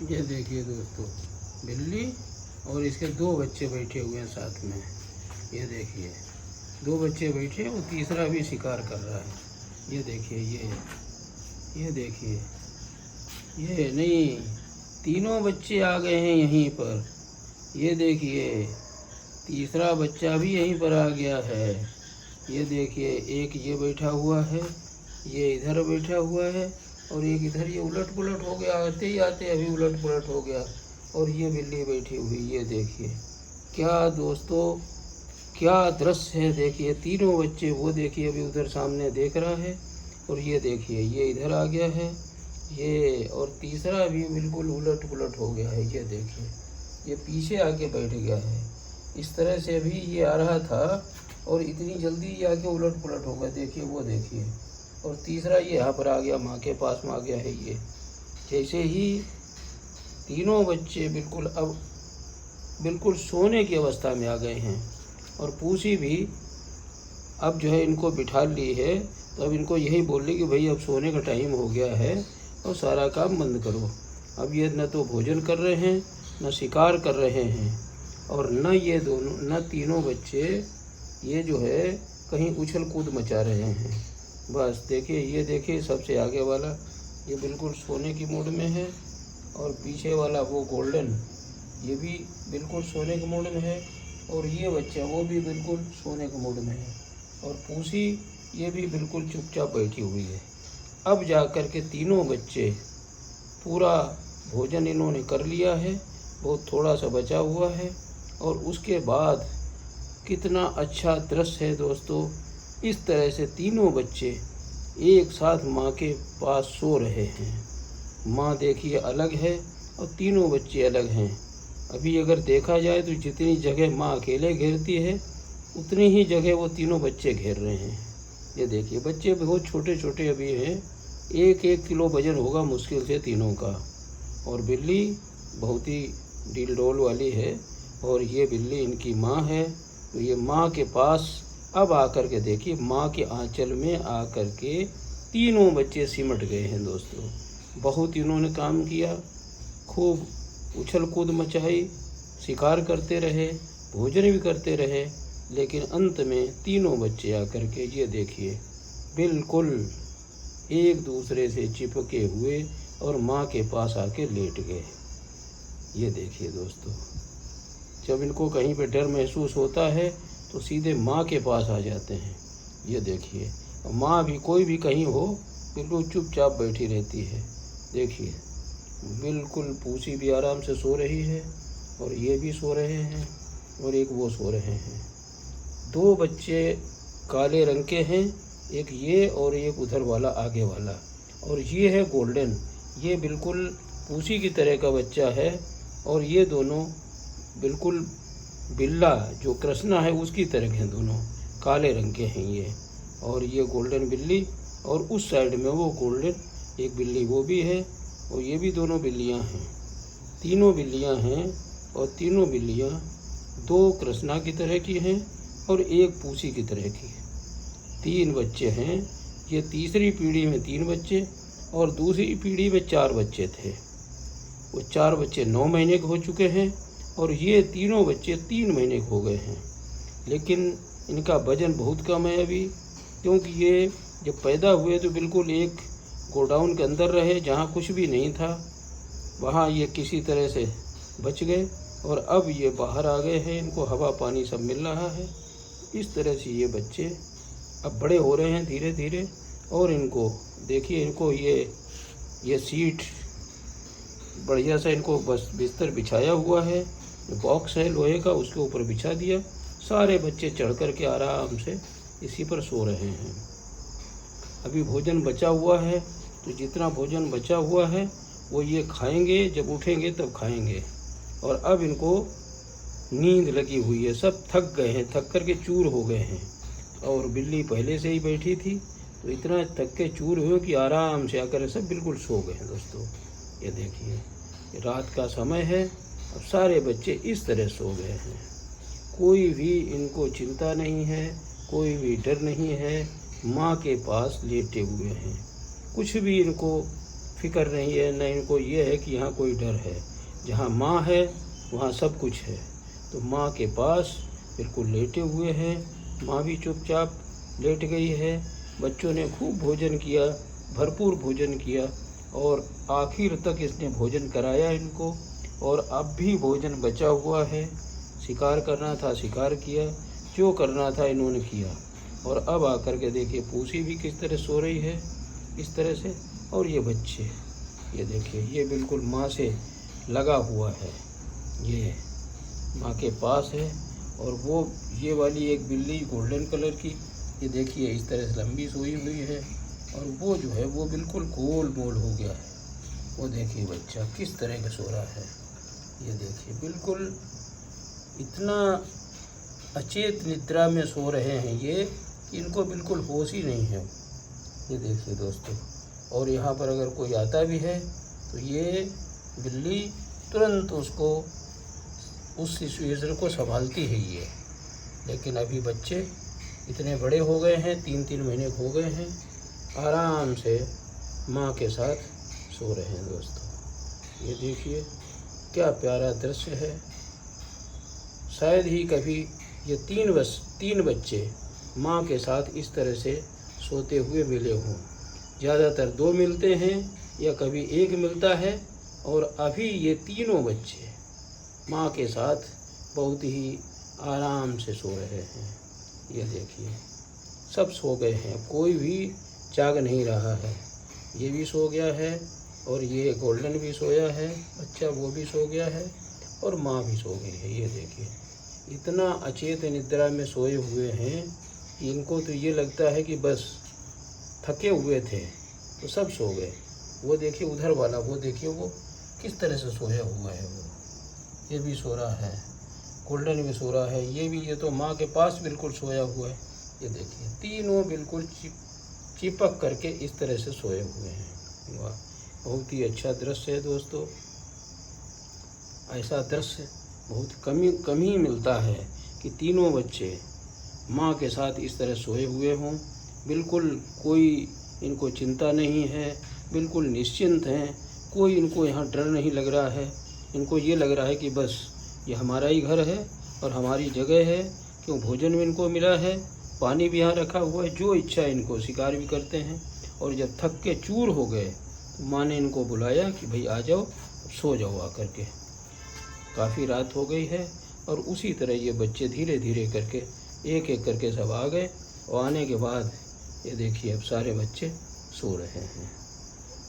ये देखिए दोस्तों, बिल्ली और इसके दो बच्चे बैठे हुए हैं साथ में। ये देखिए, दो बच्चे बैठे हैं और तीसरा भी शिकार कर रहा है। ये देखिए, ये देखिए, ये नहीं, तीनों बच्चे आ गए हैं यहीं पर। ये देखिए, तीसरा बच्चा भी यहीं पर आ गया है। ये देखिए, एक ये बैठा हुआ है, ये इधर बैठा हुआ है और एक इधर। ये उलट पुलट हो गया, आते ही आते अभी उलट पुलट हो गया। और ये बिल्ली बैठी हुई, ये देखिए क्या दोस्तों, क्या दृश्य है। देखिए तीनों बच्चे, वो देखिए अभी उधर सामने देख रहा है और ये देखिए ये इधर आ गया है ये, और तीसरा भी बिल्कुल उलट पुलट हो गया है। ये देखिए, ये पीछे आके बैठ गया है। इस तरह से अभी ये आ रहा था और इतनी जल्दी ये आके उलट पुलट हो गया। देखिए, वो देखिए, और तीसरा ये यहाँ पर आ गया, माँ के पास में आ गया है। ये जैसे ही तीनों बच्चे बिल्कुल अब बिल्कुल सोने की अवस्था में आ गए हैं और पूसी भी अब जो है इनको बिठा ली है। तो अब इनको यही बोल ली कि भाई अब सोने का टाइम हो गया है और सारा काम बंद करो। अब ये न तो भोजन कर रहे हैं, न शिकार कर रहे हैं, और न ये दोनों, न तीनों बच्चे ये जो है कहीं उछल कूद मचा रहे हैं। बस देखिए, ये देखिए सबसे आगे वाला ये बिल्कुल सोने की मूड में है, और पीछे वाला वो गोल्डन ये भी बिल्कुल सोने के मूड में है, और ये बच्चा वो भी बिल्कुल सोने के मूड में है, और पूसी ये भी बिल्कुल चुपचाप बैठी हुई है। अब जा कर के तीनों बच्चे पूरा भोजन इन्होंने कर लिया है, बहुत थोड़ा सा बचा हुआ है, और उसके बाद कितना अच्छा दृश्य है दोस्तों। इस तरह से तीनों बच्चे एक साथ माँ के पास सो रहे हैं। माँ देखिए अलग है और तीनों बच्चे अलग हैं। अभी अगर देखा जाए तो जितनी जगह माँ अकेले घेरती है उतनी ही जगह वो तीनों बच्चे घेर रहे हैं। ये देखिए, बच्चे बहुत छोटे छोटे अभी हैं, 1-1 किलो वजन होगा मुश्किल से तीनों का। और बिल्ली बहुत ही डील डोल वाली है, और ये बिल्ली इनकी माँ है। तो ये माँ के पास अब आकर के देखिए, माँ के आंचल में आकर के तीनों बच्चे सिमट गए हैं दोस्तों। बहुत इन्होंने काम किया, खूब उछल कूद मचाई, शिकार करते रहे, भोजन भी करते रहे, लेकिन अंत में तीनों बच्चे आकर के ये देखिए बिल्कुल एक दूसरे से चिपके हुए और माँ के पास आके लेट गए। ये देखिए दोस्तों, जब इनको कहीं पे डर महसूस होता है तो सीधे माँ के पास आ जाते हैं। ये देखिए, माँ भी कोई भी कहीं हो बिल्कुल चुपचाप बैठी रहती है। देखिए, बिल्कुल पूसी भी आराम से सो रही है, और ये भी सो रहे हैं, और एक वो सो रहे हैं। दो बच्चे काले रंग के हैं, एक ये और एक उधर वाला आगे वाला, और ये है गोल्डन। ये बिल्कुल पूसी की तरह का बच्चा है, और ये दोनों बिल्कुल बिल्ला जो कृष्णा है उसकी तरह हैं। दोनों काले रंग के हैं ये, और ये गोल्डन बिल्ली, और उस साइड में वो गोल्डन एक बिल्ली वो भी है, और ये भी दोनों बिल्लियां हैं। तीनों बिल्लियां हैं, और तीनों बिल्लियां दो कृष्णा की तरह की हैं और एक पूसी की तरह की। 3 बच्चे हैं। ये तीसरी पीढ़ी में 3 बच्चे और दूसरी पीढ़ी में 4 बच्चे थे। वो 4 बच्चे 9 महीने के हो चुके हैं, और ये तीनों बच्चे 3 महीने के हो गए हैं। लेकिन इनका वजन बहुत कम है अभी, क्योंकि ये जब पैदा हुए तो बिल्कुल एक गोडाउन के अंदर रहे जहाँ कुछ भी नहीं था। वहाँ ये किसी तरह से बच गए, और अब ये बाहर आ गए हैं, इनको हवा पानी सब मिल रहा है। इस तरह से ये बच्चे अब बड़े हो रहे हैं धीरे धीरे। और इनको देखिए, इनको ये सीट बढ़िया सा इनको बस बिस्तर बिछाया हुआ है, बॉक्स है लोहे का, उसके ऊपर बिछा दिया। सारे बच्चे चढ़ कर के आराम से इसी पर सो रहे हैं। अभी भोजन बचा हुआ है, तो जितना भोजन बचा हुआ है वो ये खाएंगे, जब उठेंगे तब खाएंगे। और अब इनको नींद लगी हुई है, सब थक गए हैं, थक कर के चूर हो गए हैं। और बिल्ली पहले से ही बैठी थी, तो इतना थक के चूर हुए कि आराम से आकर सब बिल्कुल सो गए हैं दोस्तों। ये देखिए, रात का समय है, अब सारे बच्चे इस तरह सो गए हैं। कोई भी इनको चिंता नहीं है, कोई भी डर नहीं है, माँ के पास लेटे हुए हैं। कुछ भी इनको फिक्र नहीं है, न इनको ये है कि यहाँ कोई डर है। जहाँ माँ है वहाँ सब कुछ है। तो माँ के पास बिल्कुल लेटे हुए हैं। माँ भी चुपचाप लेट गई है। बच्चों ने खूब भोजन किया, भरपूर भोजन किया और आखिर तक इसने भोजन कराया इनको। और अब भी भोजन बचा हुआ है। शिकार करना था शिकार किया, जो करना था इन्होंने किया। और अब आकर के देखिए पूसी भी किस तरह सो रही है, इस तरह से। और ये बच्चे, ये देखिए, ये बिल्कुल माँ से लगा हुआ है, ये माँ के पास है। और वो ये वाली एक बिल्ली गोल्डन कलर की, ये देखिए इस तरह से लंबी सोई हुई है। और वो जो है वो बिल्कुल गोल मोल हो गया है। वो देखिए बच्चा किस तरह का सो रहा है, ये देखिए बिल्कुल इतना अचेत निद्रा में सो रहे हैं ये कि इनको बिल्कुल होश ही नहीं है। ये देखिए दोस्तों, और यहाँ पर अगर कोई आता भी है तो ये बिल्ली तुरंत उसको, उस सिचुएशन को संभालती है ये। लेकिन अभी बच्चे इतने बड़े हो गए हैं, 3-3 महीने हो गए हैं, आराम से माँ के साथ सो रहे हैं दोस्तों। ये देखिए क्या प्यारा दृश्य है। शायद ही कभी ये 3 बच्चे माँ के साथ इस तरह से सोते हुए मिले हों। ज़्यादातर 2 मिलते हैं या कभी 1 मिलता है। और अभी ये तीनों बच्चे माँ के साथ बहुत ही आराम से सो रहे हैं। ये देखिए सब सो गए हैं, कोई भी जाग नहीं रहा है। ये भी सो गया है और ये गोल्डन भी सोया है बच्चा, वो भी सो गया है और माँ भी सो गई है। ये देखिए इतना अचेत निद्रा में सोए हुए हैं कि इनको तो ये लगता है कि बस थके हुए थे तो सब सो गए। वो देखिए उधर वाला, वो देखिए वो किस तरह से सोया हुआ है। वो ये भी सो रहा है, गोल्डन भी सो रहा है, ये भी, ये तो माँ के पास बिल्कुल सोया हुआ है। ये देखिए तीनों बिल्कुल चिपक करके इस तरह से सोए हुए हैं। वाह, बहुत ही अच्छा दृश्य है दोस्तों। ऐसा दृश्य बहुत कम ही मिलता है कि तीनों बच्चे माँ के साथ इस तरह सोए हुए हों। बिल्कुल कोई इनको चिंता नहीं है, बिल्कुल निश्चिंत हैं। कोई इनको यहाँ डर नहीं लग रहा है। इनको ये लग रहा है कि बस ये हमारा ही घर है और हमारी जगह है। क्यों, भोजन भी इनको मिला है, पानी भी यहाँ रखा हुआ है, जो इच्छा इनको शिकार भी करते हैं। और जब थक के चूर हो गए तो माँ ने इनको बुलाया कि भाई आ जाओ, सो जाओ आकर के। काफ़ी रात हो गई है। और उसी तरह ये बच्चे धीरे धीरे करके एक एक करके सब आ गए। और आने के बाद ये देखिए अब सारे बच्चे सो रहे हैं।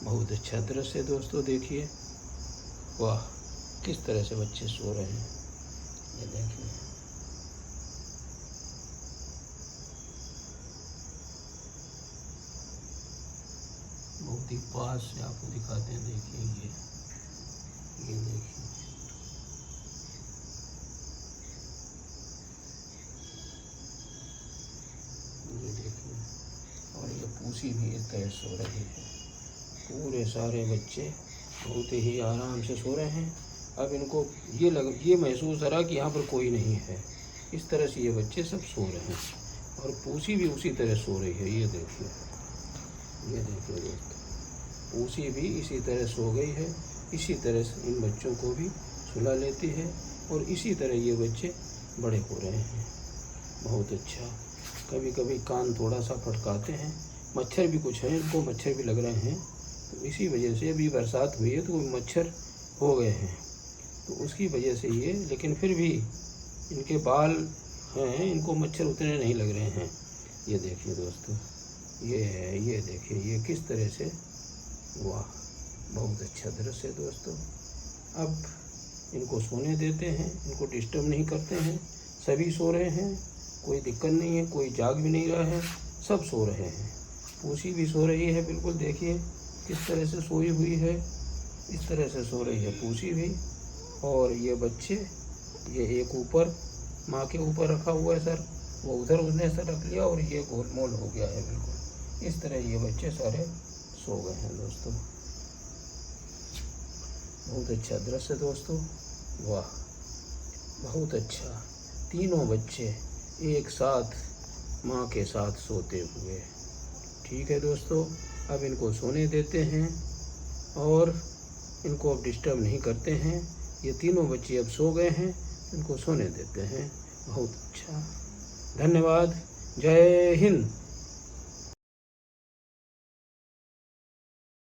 बहुत अच्छा दृश्य है दोस्तों, देखिए वाह किस तरह से बच्चे सो रहे हैं। ये देखिए बहुत ही पास से आपको दिखाते हैं। देखिए ये देखिए और ये पूसी भी इस तरह सो रही है। पूरे सारे बच्चे बहुत ही आराम से सो रहे हैं। अब इनको ये महसूस हो रहा कि यहाँ पर कोई नहीं है। इस तरह से ये बच्चे सब सो रहे हैं और पूसी भी उसी तरह सो रही है। ये देखिए दोस्तों, पूसी भी इसी तरह सो गई है। इसी तरह से इन बच्चों को भी सुला लेती है और इसी तरह ये बच्चे बड़े हो रहे हैं। बहुत अच्छा। कभी कभी कान थोड़ा सा फटकाते हैं, मच्छर भी कुछ हैं, इनको मच्छर भी लग रहे हैं। तो इसी वजह से अभी बरसात हुई है तो मच्छर हो गए हैं, तो उसकी वजह से ये, लेकिन फिर भी इनके बाल हैं, इनको मच्छर उतने नहीं लग रहे हैं। ये देखिए दोस्तों, ये है, ये देखिए ये किस तरह से, वाह बहुत अच्छा दृश्य है दोस्तों। अब इनको सोने देते हैं, इनको डिस्टर्ब नहीं करते हैं। सभी सो रहे हैं, कोई दिक्कत नहीं है, कोई जाग भी नहीं रहा है, सब सो रहे हैं। पूसी भी सो रही है, बिल्कुल देखिए किस तरह से सोई हुई है। इस तरह से सो रही है पूसी भी। और ये बच्चे, ये एक ऊपर माँ के ऊपर रखा हुआ है सर, वो उधर उसने सर रख लिया और ये गोलमोल हो गया है बिल्कुल। इस तरह ये बच्चे सारे सो गए हैं दोस्तों। बहुत अच्छा दृश्य दोस्तों, वाह बहुत अच्छा। तीनों बच्चे एक साथ माँ के साथ सोते हुए। ठीक है दोस्तों, अब इनको सोने देते हैं और इनको अब डिस्टर्ब नहीं करते हैं। ये तीनों बच्चे अब सो गए हैं, इनको सोने देते हैं। बहुत अच्छा, धन्यवाद। जय हिंद।